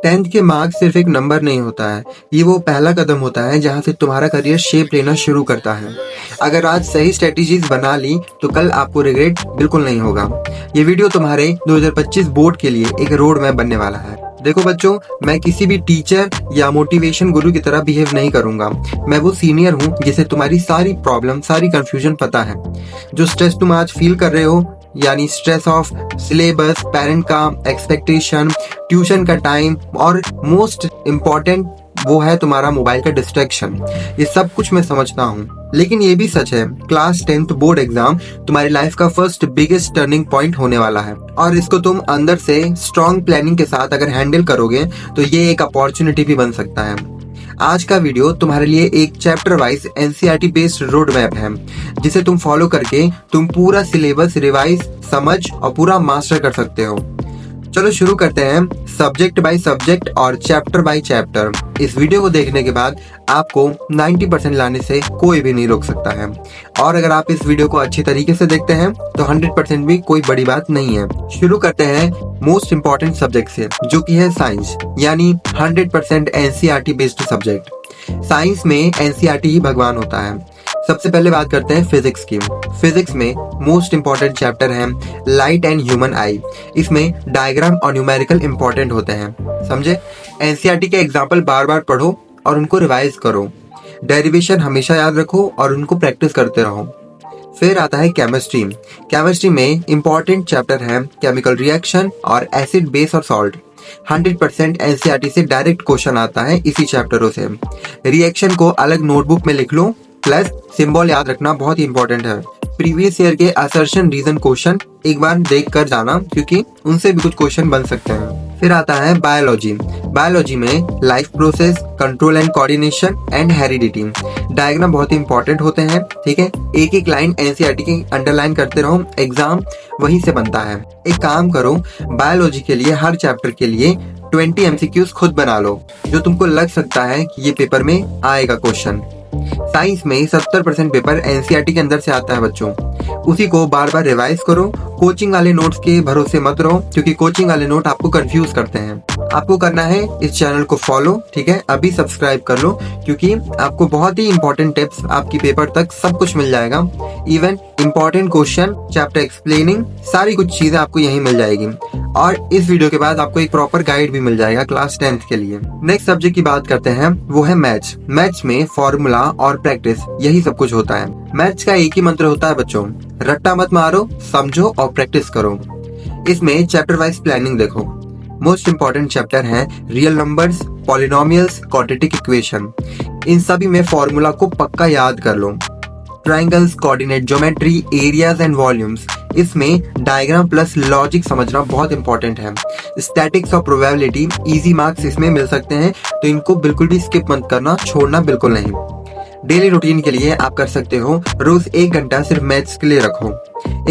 10th के marks सिर्फ एक नंबर नहीं होता है, ये वो पहला कदम होता है जहाँ से तुम्हारा करियर शेप लेना शुरू करता है। अगर आज सही स्ट्रेटेजीज बना ली तो कल आपको रिग्रेट बिल्कुल नहीं होगा। ये वीडियो तुम्हारे 2025 बोर्ड के लिए एक रोड मैप बनने वाला है। देखो बच्चों, मैं किसी भी टीचर या मोटिवेशन गुरु की तरह बिहेव नहीं करूंगा। मैं वो सीनियर हूँ जिसे तुम्हारी सारी प्रॉब्लम, सारी कंफ्यूजन पता है। जो स्ट्रेस तुम आज फील कर रहे हो, यानी स्ट्रेस ऑफ सिलेबस, पेरेंट का एक्सपेक्टेशन, ट्यूशन का टाइम और मोस्ट इम्पोर्टेंट वो है तुम्हारा मोबाइल का डिस्ट्रैक्शन, ये सब कुछ मैं समझता हूँ। लेकिन ये भी सच है, क्लास 10th बोर्ड एग्जाम तुम्हारी लाइफ का फर्स्ट बिगेस्ट टर्निंग पॉइंट होने वाला है और इसको तुम अंदर से स्ट्रॉन्ग प्लानिंग के साथ अगर हैंडल करोगे तो ये एक अपॉर्चुनिटी भी बन सकता है। आज का वीडियो तुम्हारे लिए एक chapter wise NCERT based road map है, जिसे तुम फॉलो करके तुम पूरा सिलेबस रिवाइज, समझ और पूरा मास्टर कर सकते हो। चलो शुरू करते हैं सब्जेक्ट बाय सब्जेक्ट और चैप्टर बाय चैप्टर। इस वीडियो को देखने के बाद आपको 90% लाने से कोई भी नहीं रोक सकता है और अगर आप इस वीडियो को अच्छी तरीके से देखते हैं तो 100% भी कोई बड़ी बात नहीं है। शुरू करते हैं मोस्ट इम्पोर्टेंट सब्जेक्ट से, जो कि है साइंस, यानी 100% एनसीईआरटी बेस्ड सब्जेक्ट। साइंस में एनसीईआरटी ही भगवान होता है। सबसे पहले बात करते हैं फिजिक्स की। फिजिक्स में मोस्ट इम्पोर्टेंट चैप्टर है लाइट एंड ह्यूमन आई। इसमें डायग्राम और न्यूमेरिकल इम्पोर्टेंट होते हैं, समझे। एनसीईआरटी के एग्जाम्पल बार बार पढ़ो और उनको रिवाइज करो। डेरिवेशन हमेशा याद रखो और उनको प्रैक्टिस करते रहो। फिर आता है केमिस्ट्री। केमिस्ट्री में इम्पोर्टेंट चैप्टर है केमिकल रिएक्शन और एसिड, बेस और सॉल्ट। 100% एनसीईआरटी से डायरेक्ट क्वेश्चन आता है इसी चैप्टरों से। रिएक्शन को अलग नोटबुक में लिख लो, प्लस सिंबल याद रखना बहुत ही इंपॉर्टेंट है। प्रीवियस ईयर के असर्शन रीजन क्वेश्चन एक बार देख कर जाना, क्योंकि उनसे भी कुछ क्वेश्चन बन सकते हैं। फिर आता है बायोलॉजी। बायोलॉजी में life process, control and coordination and heredity. Diagram बहुत ही इंपॉर्टेंट होते हैं, ठीक है। एक एक लाइन एनसीईआरटी की अंडरलाइन करते रहो, एग्जाम वहीं से बनता है। एक काम करो, बायोलॉजी के लिए हर चैप्टर के लिए 20 MCQs खुद बना लो, जो तुमको लग सकता है कि ये पेपर में आएगा क्वेश्चन। साइंस में 70% पेपर एनसीईआरटी के अंदर से आता है बच्चों, उसी को बार बार रिवाइज करो। कोचिंग वाले नोट्स के भरोसे मत रहो, क्योंकि कोचिंग वाले नोट आपको कंफ्यूज करते हैं। आपको करना है इस चैनल को फॉलो, ठीक है, अभी सब्सक्राइब कर लो, क्योंकि आपको बहुत ही इंपॉर्टेंट टिप्स आपकी पेपर तक सब कुछ मिल जाएगा। Even important question, chapter explaining, सारी कुछ चीजें आपको यहीं मिल जाएगी। और इस वीडियो के बाद आपको एक प्रॉपर गाइड भी मिल जाएगा क्लास 10th के लिए। नेक्स्ट सब्जेक्ट की बात करते हैं, वो है मैथ्स। मैथ्स में फॉर्मूला और प्रैक्टिस, यही सब कुछ होता है। मैथ्स का एक ही मंत्र होता है बच्चों, रट्टा मत मारो, समझो और प्रैक्टिस करो। इसमें चैप्टर वाइज प्लानिंग देखो। मोस्ट इंपॉर्टेंट चैप्टर है real numbers, polynomials, quadratic equation. इन सभी में फॉर्मूला को पक्का याद कर लो। Triangles, coordinate geometry, areas and volumes, इसमें डायग्राम प्लस लॉजिक समझना बहुत इंपॉर्टेंट है। स्टैटिक्स और प्रोबेबिलिटी, इजी मार्क्स इसमें मिल सकते हैं, तो इनको बिल्कुल भी स्किप मत करना, छोड़ना बिल्कुल नहीं। डेली रूटीन के लिए आप कर सकते हो, रोज 1 घंटा सिर्फ मैथ्स के लिए रखो।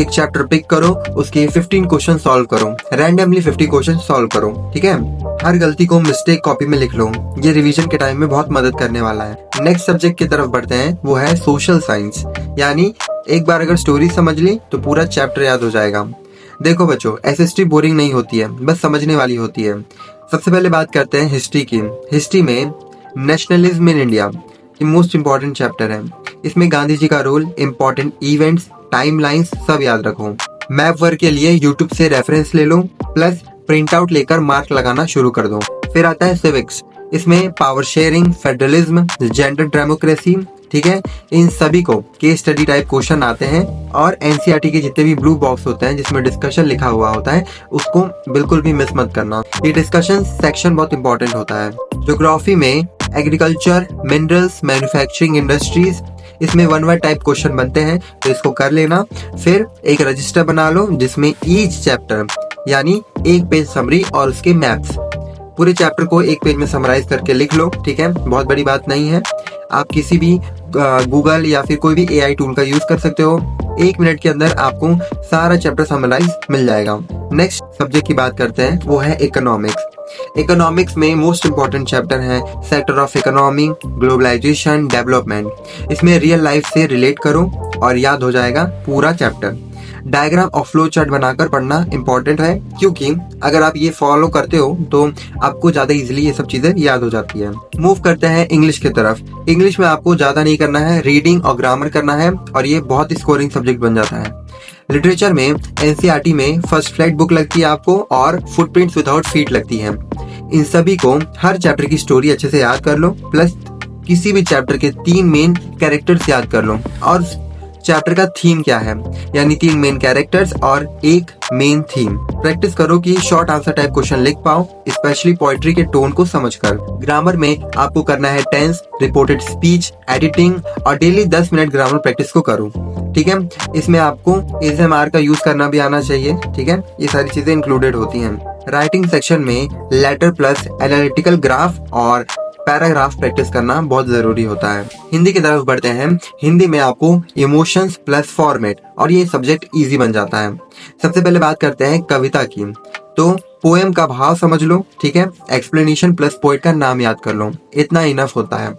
एक चैप्टर पिक करो, उसके 15 क्वेश्चन सॉल्व करो, रैंडमली 50 क्वेश्चन सॉल्व करो, ठीक है। हर गलती को मिस्टेक कॉपी में लिख लो, ये रिवीजन के टाइम में बहुत मदद करने वाला है। नेक्स्ट सब्जेक्ट की तरफ बढ़ते हैं, वो है सोशल साइंस। यानी एक बार अगर स्टोरी समझ ली तो पूरा चैप्टर याद हो जाएगा। देखो बच्चों, एसएसटी बोरिंग नहीं होती है, बस समझने वाली होती है। सबसे पहले बात करते हैं हिस्ट्री की। हिस्ट्री में nationalism in India most important chapter है। इसमें गांधी जी का रोल, इम्पोर्टेंट इवेंट्स, टाइमलाइंस सब याद रखो। मैप वर्क के लिए यूट्यूब से रेफरेंस ले लो, प्लस प्रिंट आउट लेकर मार्क लगाना शुरू कर दो। फिर आता है सिविक्स। इसमें power sharing, federalism, gender democracy, ठीक है, इन सभी को केस स्टडी टाइप क्वेश्चन आते हैं। और एनसीईआरटी के जितने भी ब्लू बॉक्स होते हैं जिसमें डिस्कशन लिखा हुआ होता है, उसको बिल्कुल भी मिस मत करना। ये डिस्कशन सेक्शन बहुत इंपॉर्टेंट होता है। ज्योग्राफी में एग्रीकल्चर, मिनरल्स, मैन्युफैक्चरिंग इंडस्ट्रीज, इसमें 1 वर्ड टाइप क्वेश्चन बनते हैं, तो इसको कर लेना। फिर एक रजिस्टर बना लो जिसमें ईच चैप्टर यानी एक पेज समरी और उसके मैप्स, पूरे चैप्टर को एक पेज में समराइज करके लिख लो, ठीक है। बहुत बड़ी बात नहीं है, आप किसी भी गूगल या फिर कोई भी एआई टूल का यूज कर सकते हो। 1 मिनट के अंदर आपको सारा चैप्टर समराइज मिल जाएगा। नेक्स्ट सब्जेक्ट की बात करते हैं, वो है इकोनॉमिक्स। इकोनॉमिक्स में मोस्ट इम्पोर्टेंट चैप्टर है sector of economy, globalisation, development. इसमें रियल लाइफ से रिलेट करो और याद हो जाएगा पूरा चैप्टर। डायग्राम और फ्लो चार्ट बनाकर पढ़ना इंपॉर्टेंट है, क्योंकि अगर आप ये फॉलो करते हो तो आपको ज्यादा इजीली ये सब चीजें याद हो जाती है। मूव करते हैं इंग्लिश की तरफ। इंग्लिश में आपको ज्यादा नहीं करना है, रीडिंग और ग्रामर करना है और ये बहुत ही स्कोरिंग सब्जेक्ट बन जाता है। लिटरेचर में एनसीईआरटी में फर्स्ट फ्लाइट बुक लगती है आपको और फुटप्रिंट्स विदाउट फीट लगती है। इन सभी को हर चैप्टर की स्टोरी अच्छे से याद कर लो, प्लस किसी भी चैप्टर के 3 मेन कैरेक्टर्स याद कर लो और चैप्टर का थीम क्या है, यानी 3 मेन कैरेक्टर्स और एक मेन थीम। प्रैक्टिस करो कि शॉर्ट आंसर टाइप क्वेश्चन लिख पाओ, स्पेशली पोएट्री के टोन को समझकर। ग्रामर में आपको करना है टेंस, रिपोर्टेड स्पीच, एडिटिंग और डेली 10 मिनट ग्रामर प्रैक्टिस को करो। ठीक है, इसमें आपको एसएमआर का यूज करना भी आना चाहिए। ठीक है, ये सारी चीजें इंक्लूडेड होती हैं। राइटिंग सेक्शन में लेटर प्लस एनालिटिकल ग्राफ और पैराग्राफ प्रैक्टिस करना बहुत जरूरी होता है। हिंदी की तरफ बढ़ते हैं। हिंदी में आपको इमोशंस प्लस फॉर्मेट और ये सब्जेक्ट इजी बन जाता है। सबसे पहले बात करते हैं कविता की। तो पोएम का भाव समझ लो, ठीक है, एक्सप्लेनेशन प्लस पोएट का नाम याद कर लो, इतना इनफ होता है।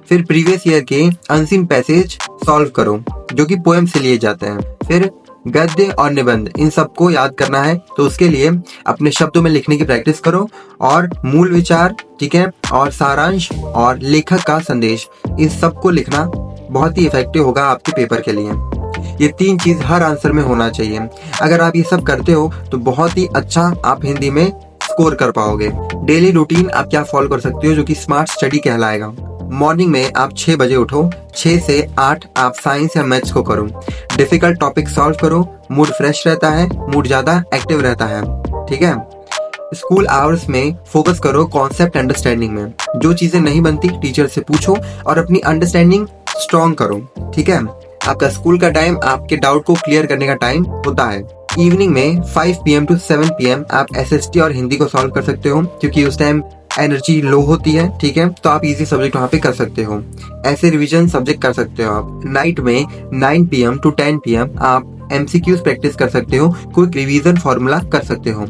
फिर प्रीवियस ईयर के अनसीन पैसेज सॉल्व करो जो कि पोएम से लिए जाते हैं। फिर गद्य और निबंध, इन सबको याद करना है, तो उसके लिए अपने शब्दों में लिखने की प्रैक्टिस करो और मूल विचार, ठीक है, और सारांश और लेखक का संदेश, इस सब को लिखना बहुत ही इफेक्टिव होगा आपके पेपर के लिए। ये 3 चीज हर आंसर में होना चाहिए। अगर आप ये सब करते हो तो बहुत ही अच्छा आप हिंदी में स्कोर कर पाओगे। डेली रूटीन आप क्या फॉलो कर सकते हो जो कि स्मार्ट स्टडी कहलाएगा। मॉर्निंग में आप 6 बजे उठो, 6 से 8 आप साइंस या मैथ्स को करो। डिफिकल्ट टॉपिक सॉल्व करो, मूड फ्रेश रहता है, मूड ज्यादा एक्टिव रहता है। ठीक है, स्कूल आवर्स में फोकस करो कॉन्सेप्ट अंडरस्टैंडिंग में। जो चीजें नहीं बनती टीचर से पूछो और अपनी अंडरस्टैंडिंग स्ट्रॉन्ग करो। ठीक है, आपका स्कूल का टाइम आपके डाउट को क्लियर करने का टाइम होता है। इवनिंग में 5 PM to 7 PM आप एसएसटी और हिंदी को सॉल्व कर सकते हो, क्योंकि उस टाइम एनर्जी लो होती है। ठीक है, तो आप इजी सब्जेक्ट वहाँ पे कर सकते हो, ऐसे रिवीजन सब्जेक्ट कर सकते हो आप। नाइट में 9 PM to 10 PM आप एमसीक्यूज प्रैक्टिस कर सकते हो, क्विक रिवीजन फॉर्मूला कर सकते हो।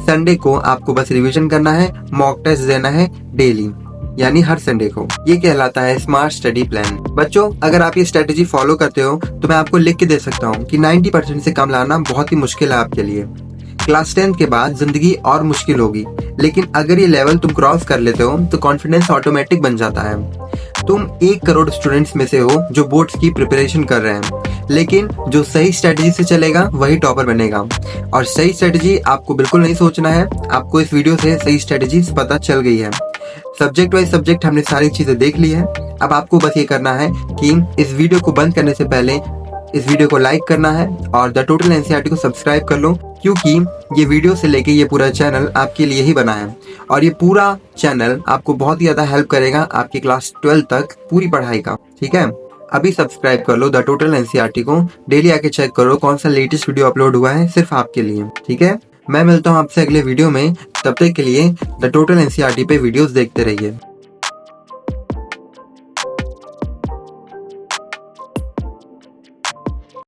संडे को आपको बस रिवीजन करना है, मॉक टेस्ट देना है डेली, यानी हर संडे को। ये कहलाता है स्मार्ट स्टडी प्लान। बच्चों, अगर आप ये स्ट्रेटेजी फॉलो करते हो तो मैं आपको लिख के दे सकता हूँ कि 90% से कम लाना बहुत ही मुश्किल है आपके लिए। क्लास 10 के बाद जिंदगी और मुश्किल होगी, लेकिन अगर ये लेवल तुम क्रॉस कर लेते हो तो कॉन्फिडेंस ऑटोमेटिक बन जाता है। तुम 1 करोड़ स्टूडेंट्स में से हो जो बोर्ड्स की प्रिपरेशन कर रहे हैं, लेकिन जो सही स्ट्रेटेजी से चलेगा वही टॉपर बनेगा। और सही स्ट्रेटेजी आपको बिल्कुल नहीं सोचना है, आपको इस वीडियो से सही स्ट्रेटेजी पता चल गई है। सब्जेक्ट वाइज सब्जेक्ट हमने सारी चीजें देख ली है। अब आपको बस ये करना है कि इस वीडियो को बंद करने से पहले इस वीडियो को लाइक करना है और द टोटल एनसीईआरटी को सब्सक्राइब कर लो, क्योंकि ये वीडियो से लेके ये पूरा चैनल आपके लिए ही बना है और ये पूरा चैनल आपको बहुत ही ज्यादा हेल्प करेगा आपकी क्लास 12 तक पूरी पढ़ाई का। ठीक है, अभी सब्सक्राइब कर लो द टोटल एनसीईआरटी को। डेली आके चेक करो कौन सा लेटेस्ट वीडियो अपलोड हुआ है सिर्फ आपके लिए। ठीक है, मैं मिलता हूँ आपसे अगले वीडियो में, तब तक के लिए द टोटल एनसीईआरटी पे वीडियोस देखते रहिए।